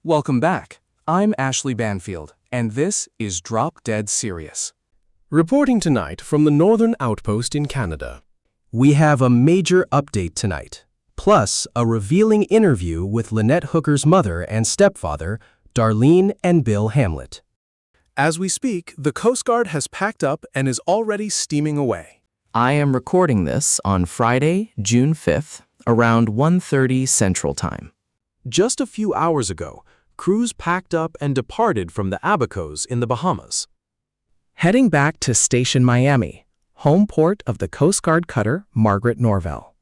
Welcome back. I'm Ashley Banfield, and this is Drop Dead Serious. Reporting tonight from the Northern Outpost in Canada. We have a major update tonight, plus a revealing interview with Lynette Hooker's mother and stepfather, Darlene and Bill Hamlet. As we speak, the Coast Guard has packed up and is already steaming away. I am recording this on Friday, June 5th, around 1:30 Central Time. Just a few hours ago, crews packed up and departed from the Abacos in the Bahamas. Heading back to Station Miami, home port of the Coast Guard cutter Margaret Norvell.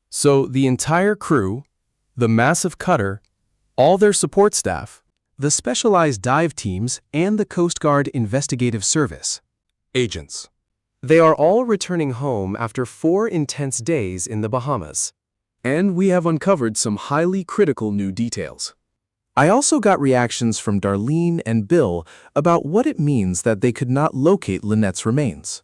So the entire crew, the massive cutter, all their support staff, The specialized dive teams and the Coast Guard Investigative Service agents. They are all returning home after 4 intense days in the Bahamas. and we have uncovered some highly critical new details. I also got reactions from Darlene and Bill about what it means that they could not locate Lynette's remains.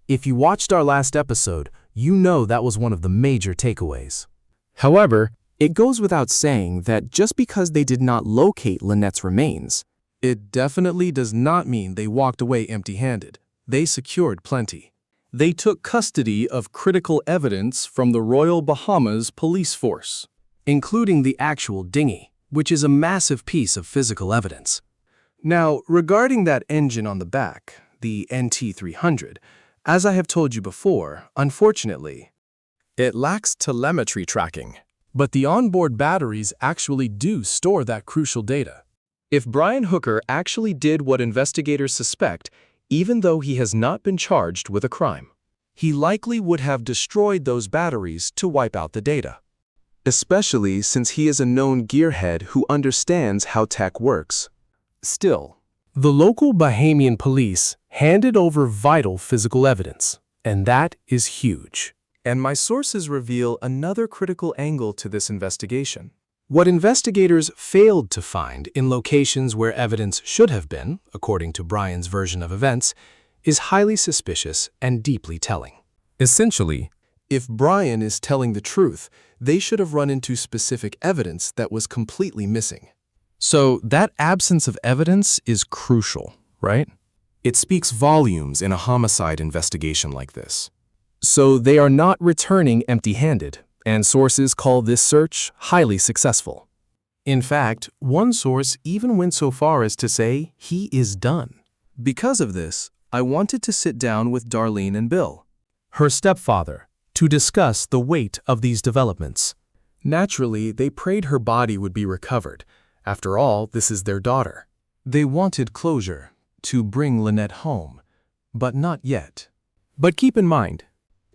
If you watched our last episode, you know that was one of the major takeaways. However, it goes without saying that just because they did not locate Lynette's remains, it definitely does not mean they walked away empty-handed. They secured plenty. They took custody of critical evidence from the Royal Bahamas Police Force, including the actual dinghy, which is a massive piece of physical evidence. Now, regarding that engine on the back, the NT300, as I have told you before, unfortunately, It lacks telemetry tracking. but the onboard batteries actually do store that crucial data. If Brian Hooker actually did what investigators suspect, even though he has not been charged with a crime, He likely would have destroyed those batteries to wipe out the data. Especially since he is a known gearhead who understands how tech works. still, The local Bahamian police handed over vital physical evidence, and that is huge. And my sources reveal another critical angle to this investigation. What investigators failed to find in locations where evidence should have been, according to Brian's version of events, is highly suspicious and deeply telling. essentially, If Brian is telling the truth, they should have run into specific evidence that was completely missing. So that absence of evidence is crucial, right? It speaks volumes in a homicide investigation like this. So they are not returning empty-handed, and sources call this search highly successful. In fact, one source even went so far as to say he is done. Because of this, I wanted to sit down with Darlene and Bill, her stepfather, to discuss the weight of these developments. Naturally, they prayed her body would be recovered. After all, this is their daughter. They wanted closure, to bring Lynette home, but not yet. But keep in mind,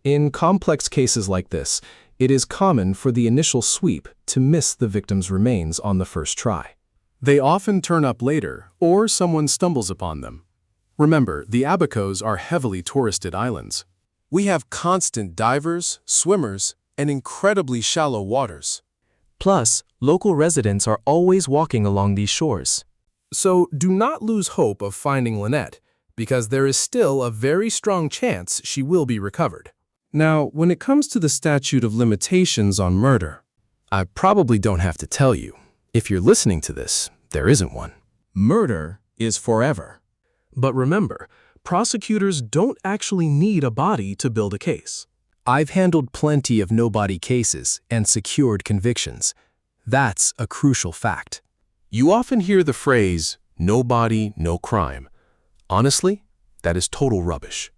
in complex cases like this, it is common for the initial sweep to miss the victim's remains on the first try. They often turn up later, or someone stumbles upon them. Remember, the Abacos are heavily touristed islands. We have constant divers, swimmers, and incredibly shallow waters. Plus, local residents are always walking along these shores. So do not lose hope of finding Lynette, because there is still a very strong chance she will be recovered. Now, when it comes to the statute of limitations on murder, I probably don't have to tell you. If you're listening to this, there isn't one. Murder is forever. But remember, prosecutors don't actually need a body to build a case. I've handled plenty of no-body cases and secured convictions. That's a crucial fact. You often hear the phrase, no body, no crime. Honestly, that is total rubbish.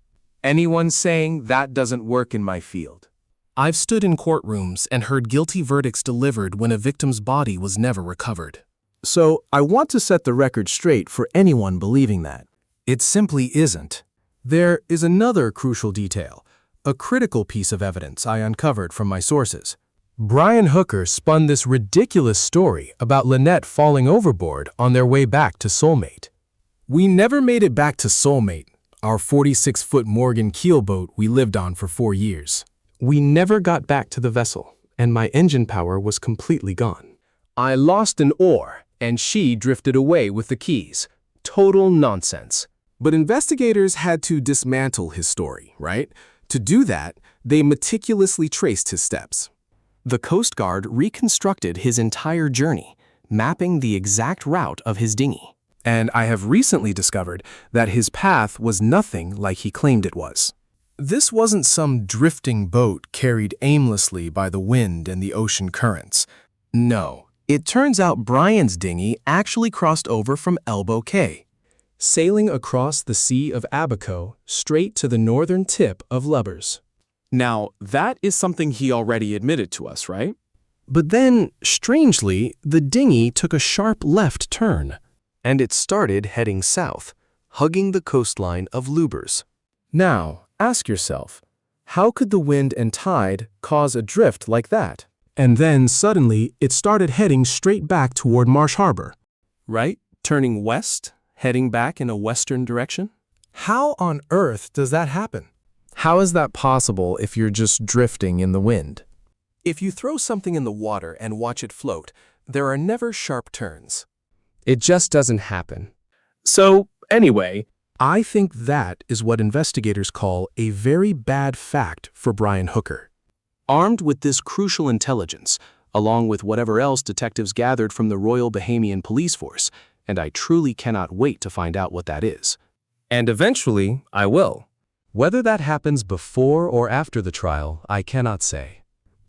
Anyone saying that doesn't work in my field? I've stood in courtrooms and heard guilty verdicts delivered when a victim's body was never recovered. So I want to set the record straight for anyone believing that. It simply isn't. There is another crucial detail, a critical piece of evidence I uncovered from my sources. Brian Hooker spun this ridiculous story about Lynette falling overboard on their way back to Soulmate. We never made it back to Soulmate, our 46-foot Morgan keelboat we lived on for 4 years. We never got back to the vessel, and my engine power was completely gone. I lost an oar, and she drifted away with the keys. Total nonsense. But investigators had to dismantle his story, right? To do that, they meticulously traced his steps. The Coast Guard reconstructed his entire journey, mapping the exact route of his dinghy. And I have recently discovered that his path was nothing like he claimed it was. This wasn't some drifting boat carried aimlessly by the wind and the ocean currents. No, it turns out Brian's dinghy actually crossed over from Elbow Cay, sailing across the Sea of Abaco straight to the northern tip of Lubbers. Now, that is something he already admitted to us, right? But then, strangely, the dinghy took a sharp left turn. And it started heading south, hugging the coastline of Lubbers. Now, ask yourself, how could the wind and tide cause a drift like that? And then suddenly it started heading straight back toward Marsh Harbor. Right? Turning west, heading back in a western direction? How on earth does that happen? How is that possible if you're just drifting in the wind? If you throw something in the water and watch it float, there are never sharp turns. It just doesn't happen. So, anyway, I think that is what investigators call a very bad fact for Brian Hooker. Armed with this crucial intelligence, along with whatever else detectives gathered from the Royal Bahamian Police Force, and I truly cannot wait to find out what that is. And eventually, I will. Whether that happens before or after the trial, I cannot say.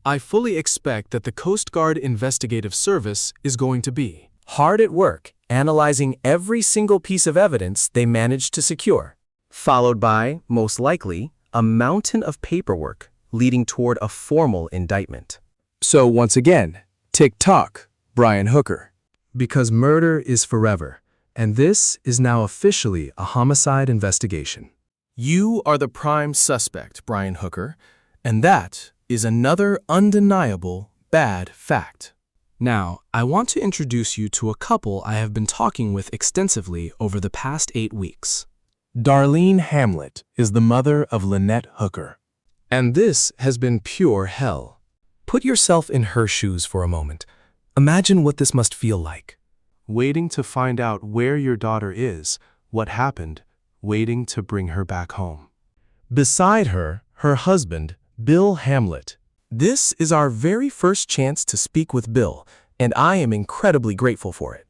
I fully expect that the Coast Guard Investigative Service is going to be hard at work, analyzing every single piece of evidence they managed to secure, followed by, most likely, a mountain of paperwork leading toward a formal indictment. So once again, tick-tock, Brian Hooker. Because murder is forever, and this is now officially a homicide investigation. You are the prime suspect, Brian Hooker, and that is another undeniable bad fact. Now, I want to introduce you to a couple I have been talking with extensively over the past 8 weeks. Darlene Hamlet is the mother of Lynette Hooker. And this has been pure hell. Put yourself in her shoes for a moment. Imagine what this must feel like. Waiting to find out where your daughter is, what happened, waiting to bring her back home. Beside her, her husband, Bill Hamlet. This is our very first chance to speak with Bill, and I am incredibly grateful for it.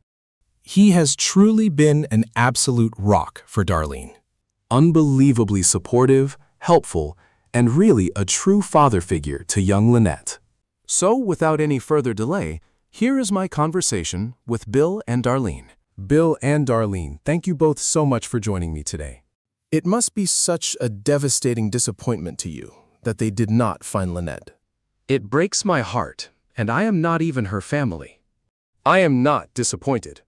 He has truly been an absolute rock for Darlene. Unbelievably supportive, helpful, and really a true father figure to young Lynette. So, without any further delay, here is my conversation with Bill and Darlene. Bill and Darlene, thank you both so much for joining me today. It must be such a devastating disappointment to you that they did not find Lynette. It breaks my heart, and I am not even her family. I am not disappointed.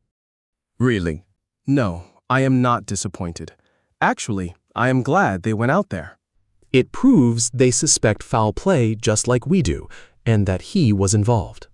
Really? No, I am not disappointed. Actually, I am glad they went out there. It proves they suspect foul play just like we do, and that he was involved.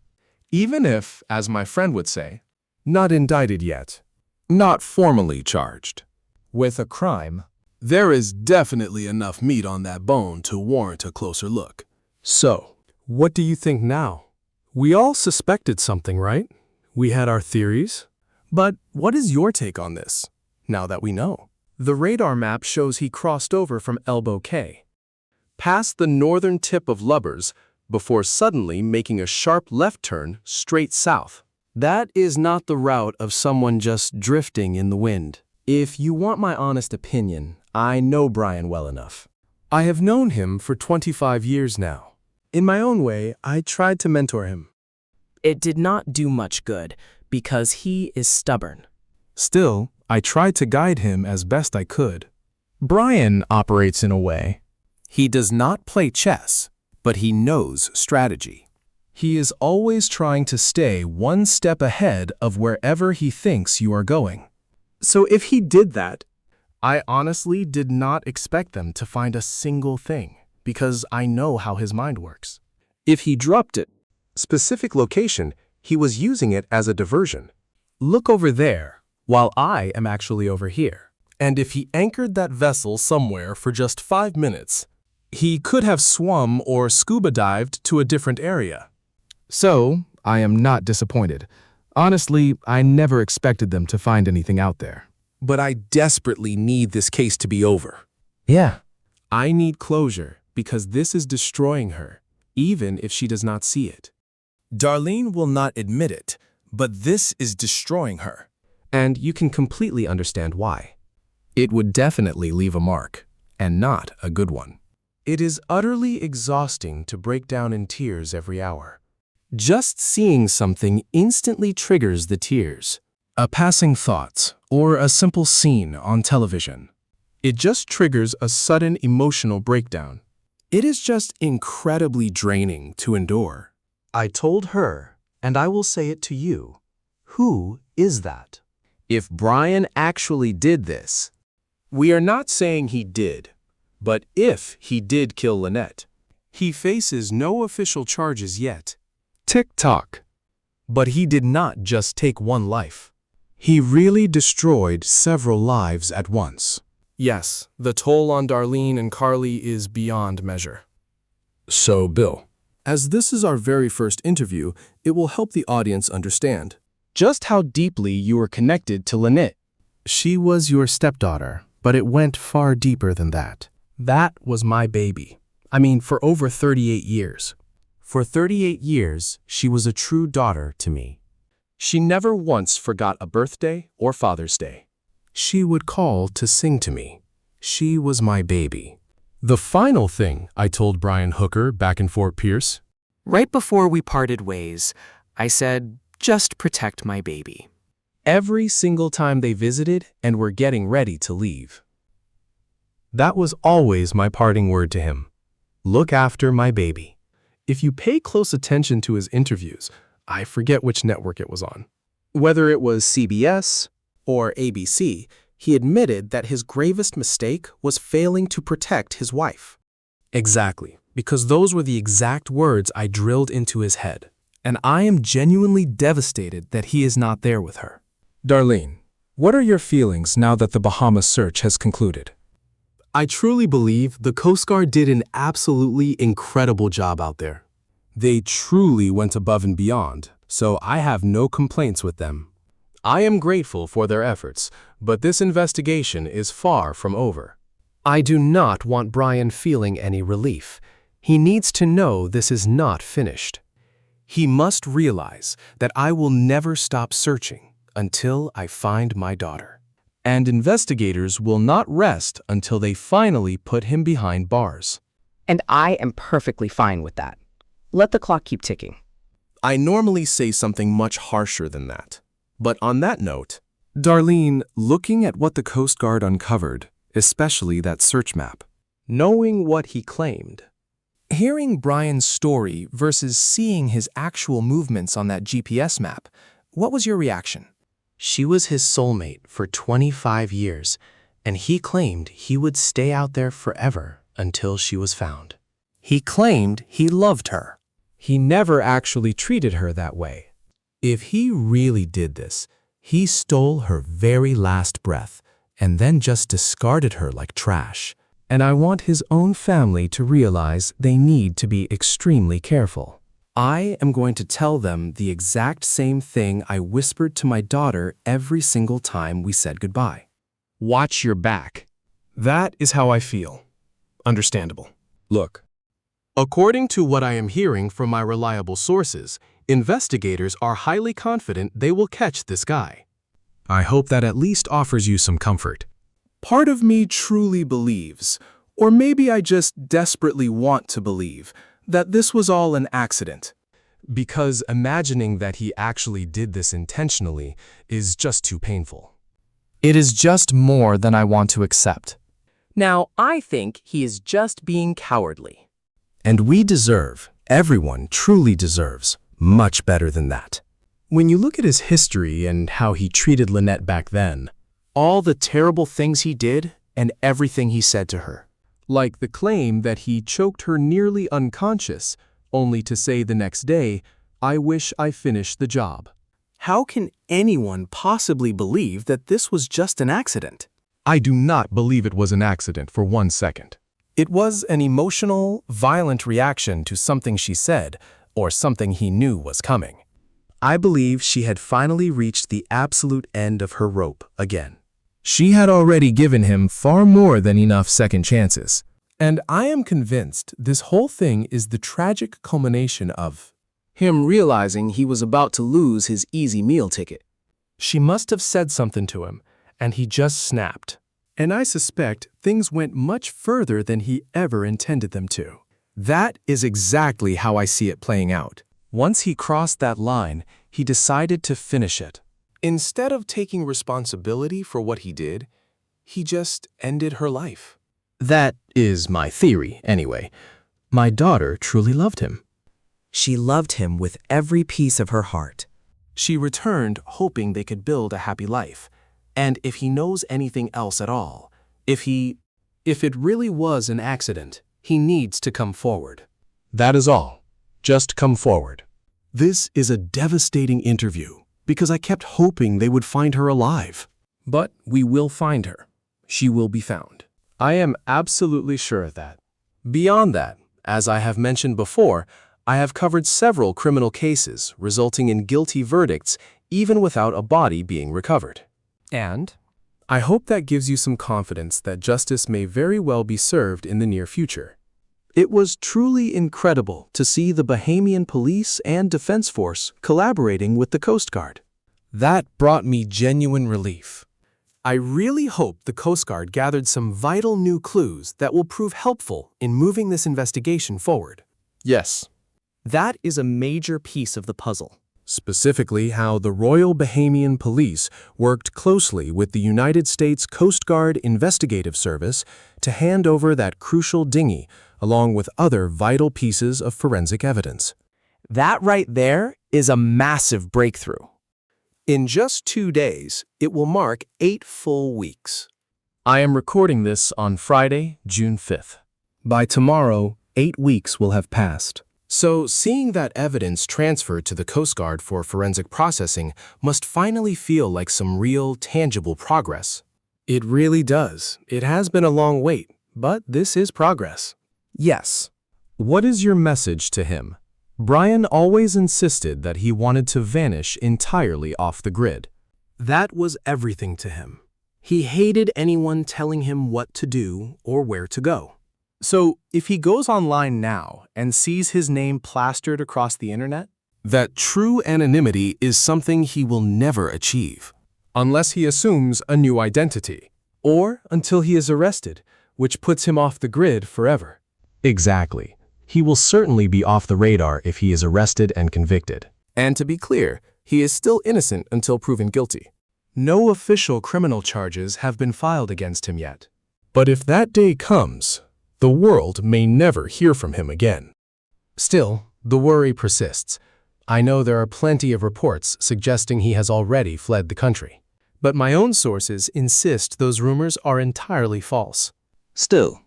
Even if, as my friend would say, not indicted yet, not formally charged with a crime, there is definitely enough meat on that bone to warrant a closer look. So, what do you think now? We all suspected something, right? We had our theories. But what is your take on this, now that we know? The radar map shows he crossed over from Elbow Cay, past the northern tip of Lubbers, before suddenly making a sharp left turn straight south. That is not the route of someone just drifting in the wind. If you want my honest opinion, I know Brian well enough. I have known him for 25 years now. In my own way, I tried to mentor him. It did not do much good because he is stubborn. Still, I tried to guide him as best I could. Brian operates in a way. He does not play chess, but he knows strategy. He is always trying to stay one step ahead of wherever he thinks you are going. So if he did that, I honestly did not expect them to find a single thing, because I know how his mind works. If he dropped it, specific location, he was using it as a diversion. Look over there, while I am actually over here. And if he anchored that vessel somewhere for just 5 minutes, he could have swum or scuba dived to a different area. So, I am not disappointed. Honestly, I never expected them to find anything out there. But I desperately need this case to be over. Yeah. I need closure because this is destroying her, even if she does not see it. Darlene will not admit it, But this is destroying her. And you can completely understand why. It would definitely leave a mark, and not a good one. It is utterly exhausting to break down in tears every hour. Just seeing something instantly triggers the tears. A passing thought, or a simple scene on television. It just triggers a sudden emotional breakdown. It is just incredibly draining to endure. I told her, and I will say it to you. Who is that? If Brian actually did this, We are not saying he did, but if he did kill Lynette, he faces no official charges yet. Tick-tock. But he did not just take one life. He really destroyed several lives at once. Yes, the toll on Darlene and Carly is beyond measure. So, Bill, As this is our very first interview, it will help the audience understand. just how deeply you were connected to Lynette. She was your stepdaughter, but it went far deeper than that. That was my baby. I mean, for over 38 years. For 38 years, she was a true daughter to me. She never once forgot a birthday or Father's Day. She would call to sing to me. She was my baby. The final thing I told Brian Hooker back in Fort Pierce, Right before we parted ways, I said, just protect my baby. every single time they visited and were getting ready to leave. That was always my parting word to him. Look after my baby. If you pay close attention to his interviews, I forget which network it was on. Whether it was CBS Or ABC, he admitted that his gravest mistake was failing to protect his wife. Exactly, because those were the exact words I drilled into his head. And I am genuinely devastated that he is not there with her. Darlene, what are your feelings now that the Bahamas search has concluded? I truly believe the Coast Guard did an absolutely incredible job out there. They truly went above and beyond, so I have no complaints with them. I am grateful for their efforts, but this investigation is far from over. I do not want Brian feeling any relief. He needs to know this is not finished. He must realize that I will never stop searching until I find my daughter. And investigators will not rest until they finally put him behind bars. And I am perfectly fine with that. Let the clock keep ticking. I normally say something much harsher than that. But on that note, Darlene, looking at what the Coast Guard uncovered, especially that search map, knowing what he claimed, hearing Brian's story versus seeing his actual movements on that GPS map, what was your reaction? She was his soulmate for 25 years, and he claimed he would stay out there forever until she was found. He claimed he loved her. He never actually treated her that way. If he really did this, he stole her very last breath and then just discarded her like trash. And I want his own family to realize they need to be extremely careful. I am going to tell them the exact same thing I whispered to my daughter every single time we said goodbye. Watch your back. That is how I feel. Understandable. Look, according to what I am hearing from my reliable sources, investigators are highly confident they will catch this guy. I hope that at least offers you some comfort. Part of me truly believes, or maybe I just desperately want to believe, that this was all an accident. Because imagining that he actually did this intentionally is just too painful. It is just more than I want to accept. Now, I think he is just being cowardly. And we deserve, everyone truly deserves, much better than that. When you look at his history and how he treated Lynette back then, all the terrible things he did and everything he said to her. Like the claim that he choked her nearly unconscious, only to say the next day, "I wish I finished the job." How can anyone possibly believe that this was just an accident? I do not believe it was an accident for 1 second. It was an emotional, violent reaction to something she said or something he knew was coming. I believe she had finally reached the absolute end of her rope again. She had already given him far more than enough second chances. And I am convinced this whole thing is the tragic culmination of him realizing he was about to lose his easy meal ticket. She must have said something to him, and he just snapped. And I suspect things went much further than he ever intended them to. That is exactly how I see it playing out. Once he crossed that line, he decided to finish it. Instead of taking responsibility for what he did, he just ended her life. That is my theory, anyway. My daughter truly loved him. She loved him with every piece of her heart. She returned hoping they could build a happy life. And if he knows anything else at all, if it really was an accident, he needs to come forward. That is all. Just come forward. This is a devastating interview because I kept hoping they would find her alive. But we will find her. She will be found. I am absolutely sure of that. Beyond that, as I have mentioned before, I have covered several criminal cases resulting in guilty verdicts even without a body being recovered. And I hope that gives you some confidence that justice may very well be served in the near future. It was truly incredible to see the Bahamian police and defense force collaborating with the Coast Guard. That brought me genuine relief. I really hope the Coast Guard gathered some vital new clues that will prove helpful in moving this investigation forward. Yes. That is a major piece of the puzzle. Specifically how the Royal Bahamian Police worked closely with the United States Coast Guard Investigative Service to hand over that crucial dinghy along with other vital pieces of forensic evidence. That right there is a massive breakthrough. In just 2 days, it will mark 8 full weeks. I am recording this on Friday, June 5th. By tomorrow, 8 weeks will have passed. So, seeing that evidence transferred to the Coast Guard for forensic processing must finally feel like some real, tangible progress. It really does. It has been a long wait, but this is progress. Yes. What is your message to him? Brian always insisted that he wanted to vanish entirely off the grid. That was everything to him. He hated anyone telling him what to do or where to go. So, if he goes online now and sees his name plastered across the internet? That true anonymity is something he will never achieve. Unless he assumes a new identity. Or until he is arrested, which puts him off the grid forever. Exactly. He will certainly be off the radar if he is arrested and convicted. And to be clear, he is still innocent until proven guilty. No official criminal charges have been filed against him yet. But if that day comes, the world may never hear from him again. Still, the worry persists. I know there are plenty of reports suggesting he has already fled the country. But my own sources insist those rumors are entirely false. Still,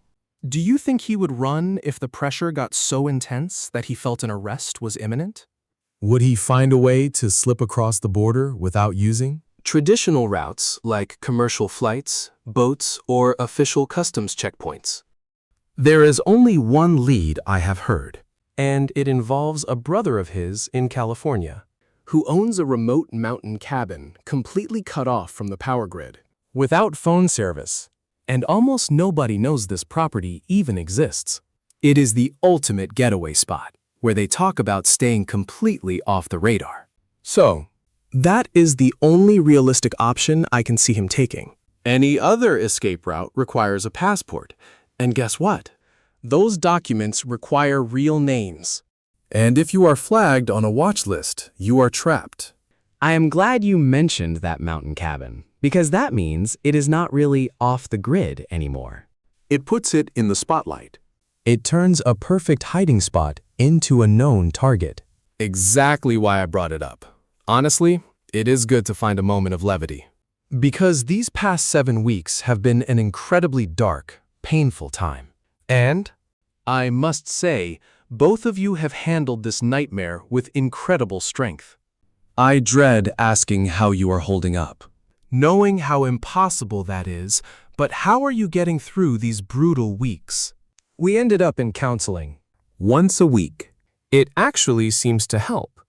do you think he would run if the pressure got so intense that he felt an arrest was imminent? Would he find a way to slip across the border without using traditional routes like commercial flights, boats, or official customs checkpoints? There is only one lead I have heard, and it involves a brother of his in California who owns a remote mountain cabin completely cut off from the power grid, without phone service. And almost nobody knows this property even exists. It is the ultimate getaway spot, where they talk about staying completely off the radar. So, that is the only realistic option I can see him taking. Any other escape route requires a passport. And guess what? Those documents require real names. And if you are flagged on a watch list, you are trapped. I am glad you mentioned that mountain cabin, because that means it is not really off the grid anymore. It puts it in the spotlight. It turns a perfect hiding spot into a known target. Exactly why I brought it up. Honestly, it is good to find a moment of levity. Because these past 7 weeks have been an incredibly dark, painful time. And, I must say, both of you have handled this nightmare with incredible strength. I dread asking how you are holding up. Knowing how impossible that is, but how are you getting through these brutal weeks? We ended up in counseling. Once a week. It actually seems to help.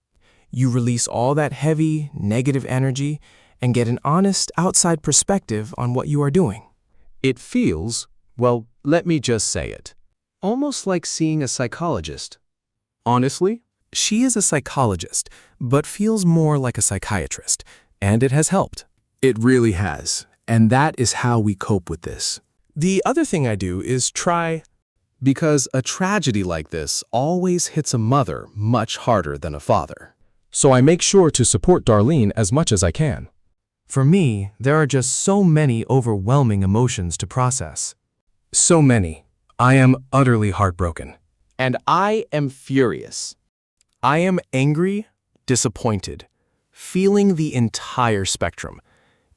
You release all that heavy, negative energy and get an honest outside perspective on what you are doing. It feels, well, let me just say it, almost like seeing a psychologist. Honestly, She is a psychologist, but feels more like a psychiatrist, and it has helped. It really has, and that is how we cope with this. The other thing I do is try, because a tragedy like this always hits a mother much harder than a father. So I make sure to support Darlene as much as I can. For me, there are just so many overwhelming emotions to process. So many. I am utterly heartbroken. And I am furious. I am angry, disappointed, feeling the entire spectrum.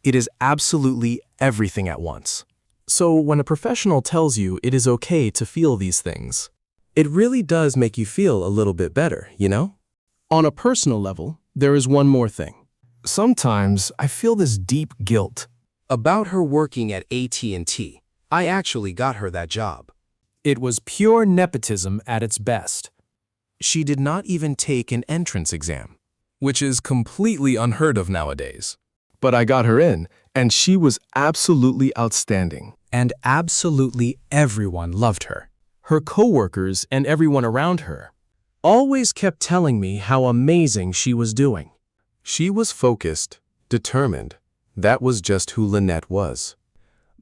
It is absolutely everything at once. So when a professional tells you it is okay to feel these things, it really does make you feel a little bit better, you know? On a personal level, there is one more thing. Sometimes I feel this deep guilt About her working at AT&T. I actually got her that job. It was pure nepotism at its best. She did not even take an entrance exam, which is completely unheard of nowadays. But I got her in, and she was absolutely outstanding. And absolutely everyone loved her. Her coworkers and everyone around her always kept telling me how amazing she was doing. She was focused, determined. That was just who Lynette was.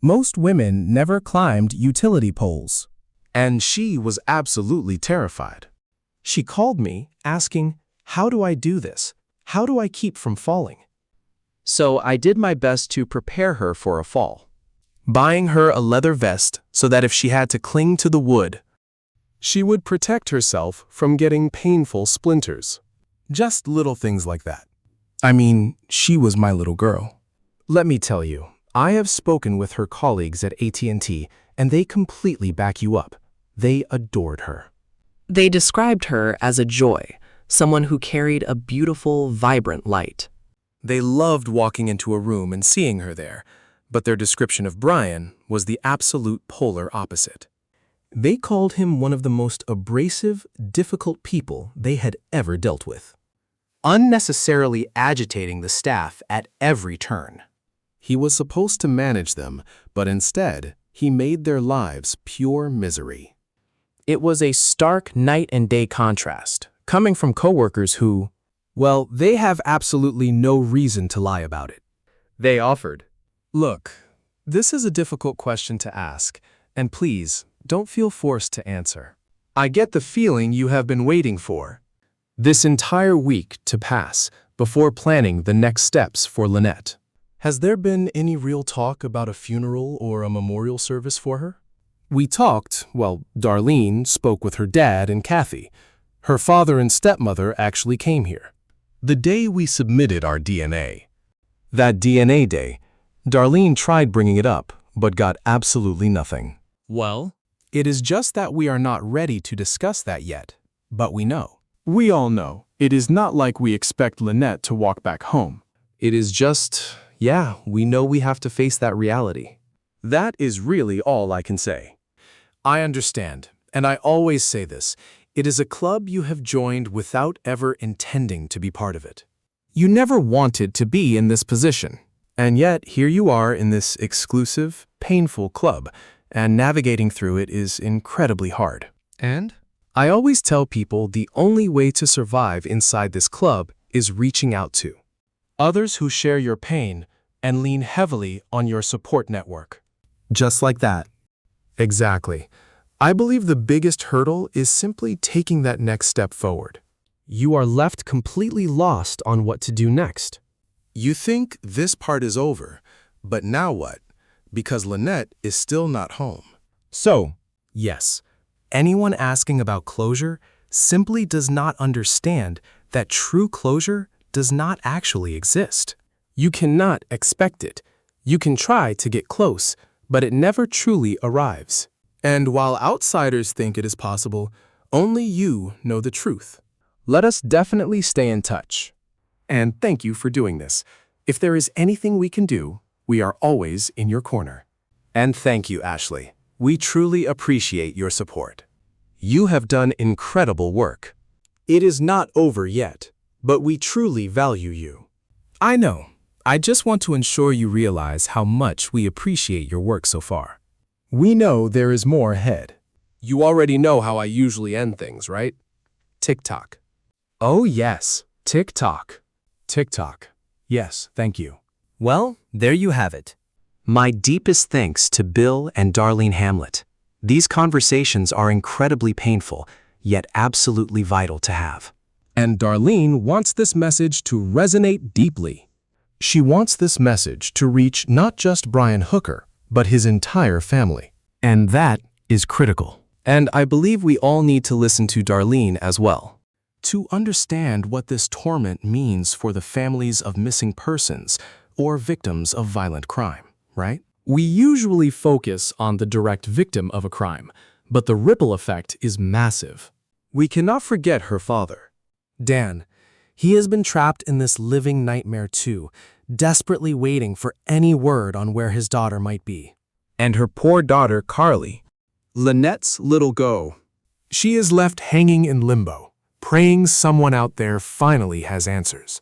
Most women never climbed utility poles. And she was absolutely terrified. She called me, asking, "How do I do this? How do I keep from falling?" So I did my best to prepare her for a fall. Buying her a leather vest so that if she had to cling to the wood, she would protect herself from getting painful splinters. Just little things like that. I mean, she was my little girl. Let me tell you, I have spoken with her colleagues at AT&T, and they completely back you up. They adored her. They described her as a joy, someone who carried a beautiful, vibrant light. They loved walking into a room and seeing her there, but their description of Brian was the absolute polar opposite. They called him one of the most abrasive, difficult people they had ever dealt with, Unnecessarily agitating the staff at every turn. He was supposed to manage them, but instead, he made their lives pure misery. It was a stark night and day contrast, coming from coworkers who, Well, they have absolutely no reason to lie about it. they offered. Look, this is a difficult question to ask, and please, don't feel forced to answer. I get the feeling you have been waiting for this entire week to pass before planning the next steps for Lynette. Has there been any real talk about a funeral or a memorial service for her? We talked, Darlene spoke with her dad and Kathy. Her father and stepmother actually came here. The day we submitted our DNA. That DNA day, Darlene tried bringing it up, but got absolutely nothing. Well, it is just that we are not ready to discuss that yet, but we know. We all know. It is not like we expect Lynette to walk back home. It is just, we know we have to face that reality. That is really all I can say. I understand, and I always say this. It is a club you have joined without ever intending to be part of it. You never wanted to be in this position, and yet here you are in this exclusive, painful club, and navigating through it is incredibly hard. And? I always tell people the only way to survive inside this club is reaching out to others who share your pain and lean heavily on your support network. Just like that. Exactly. I believe the biggest hurdle is simply taking that next step forward. You are left completely lost on what to do next. You think this part is over, but now what? Because Lynette is still not home. So, yes, anyone asking about closure simply does not understand that true closure does not actually exist. You cannot expect it. You can try to get close, but it never truly arrives. And while outsiders think it is possible, only you know the truth. Let us definitely stay in touch. And thank you for doing this. If there is anything we can do, we are always in your corner. And thank you, Ashley. We truly appreciate your support. You have done incredible work. It is not over yet, but we truly value you. I know. I just want to ensure you realize how much we appreciate your work so far. We know there is more ahead. You already know how I usually end things, right? Tick-tock. Oh yes, tick-tock. Tick-tock. Yes, thank you. Well, there you have it. My deepest thanks to Bill and Darlene Hamlet. These conversations are incredibly painful, yet absolutely vital to have. And Darlene wants this message to resonate deeply. She wants this message to reach not just Brian Hooker, but his entire family. And that is critical. And I believe we all need to listen to Darlene as well. To understand what this torment means for the families of missing persons or victims of violent crime, right? We usually focus on the direct victim of a crime, but the ripple effect is massive. We cannot forget her father. Dan, he has been trapped in this living nightmare too, desperately waiting for any word on where his daughter might be. And her poor daughter, Carly. Lynette's little go. She is left hanging in limbo, praying someone out there finally has answers.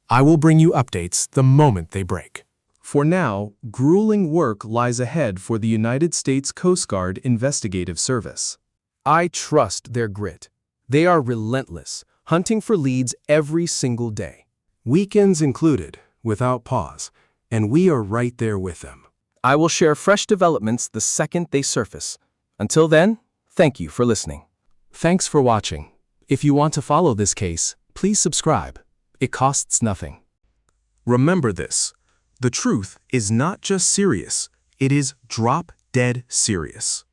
I will bring you updates the moment they break. For now, grueling work lies ahead for the United States Coast Guard Investigative Service. I trust their grit. They are relentless, hunting for leads every single day. Weekends included, without pause, and we are right there with them. I will share fresh developments the second they surface. Until then, thank you for listening. Thanks for watching. If you want to follow this case, please subscribe. It costs nothing. Remember this. The truth is not just serious, it is drop-dead serious.